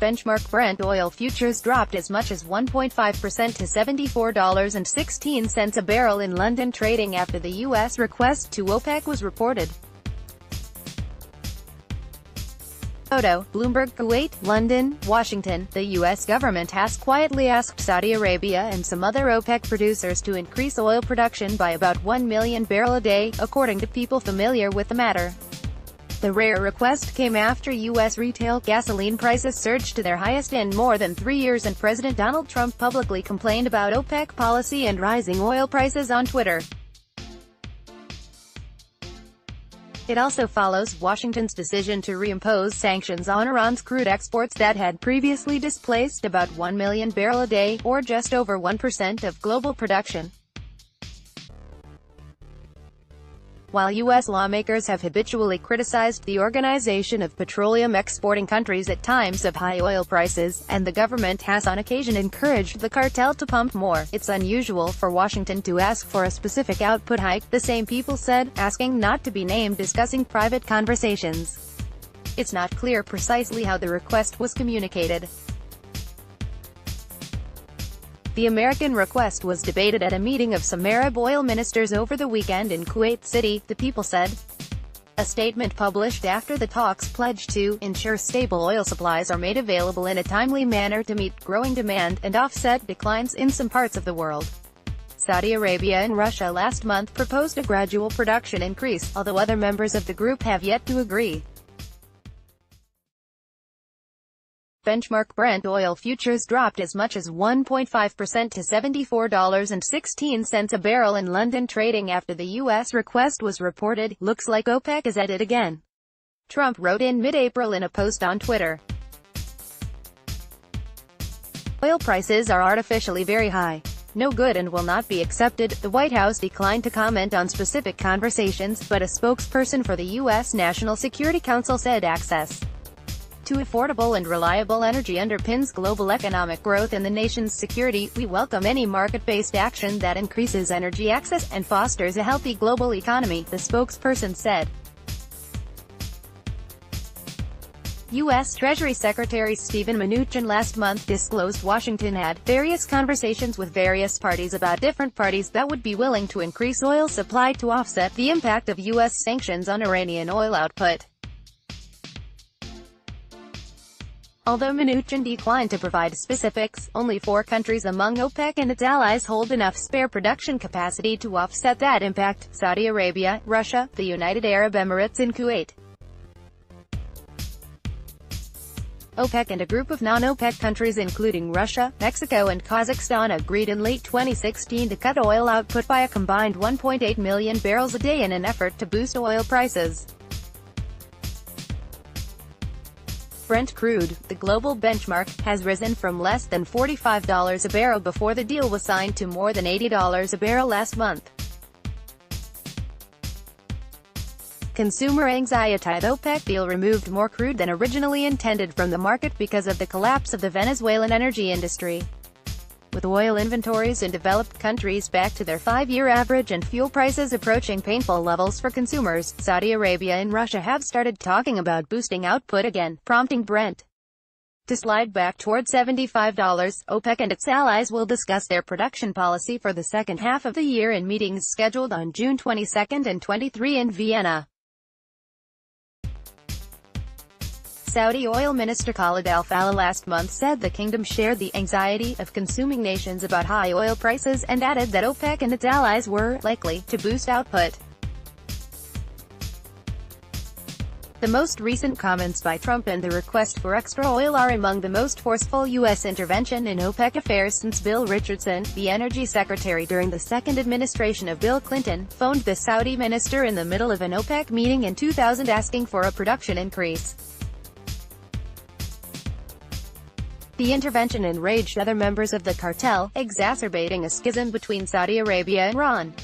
Benchmark Brent oil futures dropped as much as 1.5% to $74.16 a barrel in London trading after the U.S. request to OPEC was reported. Photo, BloombergKuwait, London, Washington. The U.S. government has quietly asked Saudi Arabia and some other OPEC producers to increase oil production by about 1 million barrels a day, according to people familiar with the matter. The rare request came after U.S. retail gasoline prices surged to their highest in more than 3 years and President Donald Trump publicly complained about OPEC policy and rising oil prices on Twitter. It also follows Washington's decision to reimpose sanctions on Iran's crude exports that had previously displaced about 1 million barrels a day, or just over 1% of global production. While U.S. lawmakers have habitually criticized the Organization of Petroleum Exporting Countries at times of high oil prices, and the government has on occasion encouraged the cartel to pump more, it's unusual for Washington to ask for a specific output hike, the same people said, asking not to be named, discussing private conversations. It's not clear precisely how the request was communicated. The American request was debated at a meeting of some Arab oil ministers over the weekend in Kuwait City, the people said. A statement published after the talks pledged to ensure stable oil supplies are made available in a timely manner to meet growing demand, and offset declines in some parts of the world. Saudi Arabia and Russia last month proposed a gradual production increase, although other members of the group have yet to agree. Benchmark Brent oil futures dropped as much as 1.5% to $74.16 a barrel in London trading after the U.S. request was reported. Looks like OPEC is at it again, Trump wrote in mid-April in a post on Twitter. Oil prices are artificially very high. No good and will not be accepted. The White House declined to comment on specific conversations, but a spokesperson for the U.S. National Security Council said access to affordable and reliable energy underpins global economic growth and the nation's security. We welcome any market-based action that increases energy access and fosters a healthy global economy, the spokesperson said. U.S. Treasury Secretary Steven Mnuchin last month disclosed Washington had various conversations with various parties about different parties that would be willing to increase oil supply to offset the impact of U.S. sanctions on Iranian oil output. Although Mnuchin declined to provide specifics, only 4 countries among OPEC and its allies hold enough spare production capacity to offset that impact: Saudi Arabia, Russia, the United Arab Emirates and Kuwait. OPEC and a group of non-OPEC countries including Russia, Mexico and Kazakhstan agreed in late 2016 to cut oil output by a combined 1.8 million barrels a day in an effort to boost oil prices. Brent crude, the global benchmark, has risen from less than $45 a barrel before the deal was signed to more than $80 a barrel last month. Consumer anxiety: the OPEC deal removed more crude than originally intended from the market because of the collapse of the Venezuelan energy industry. With oil inventories in developed countries back to their 5-year average and fuel prices approaching painful levels for consumers, Saudi Arabia and Russia have started talking about boosting output again, prompting Brent to slide back toward $75. OPEC and its allies will discuss their production policy for the second half of the year in meetings scheduled on June 22 and 23 in Vienna. Saudi Oil Minister Khalid Al-Falih last month said the kingdom shared the anxiety of consuming nations about high oil prices, and added that OPEC and its allies were likely to boost output. The most recent comments by Trump and the request for extra oil are among the most forceful U.S. intervention in OPEC affairs since Bill Richardson, the energy secretary during the second administration of Bill Clinton, phoned the Saudi minister in the middle of an OPEC meeting in 2000 asking for a production increase. The intervention enraged other members of the cartel, exacerbating a schism between Saudi Arabia and Iran.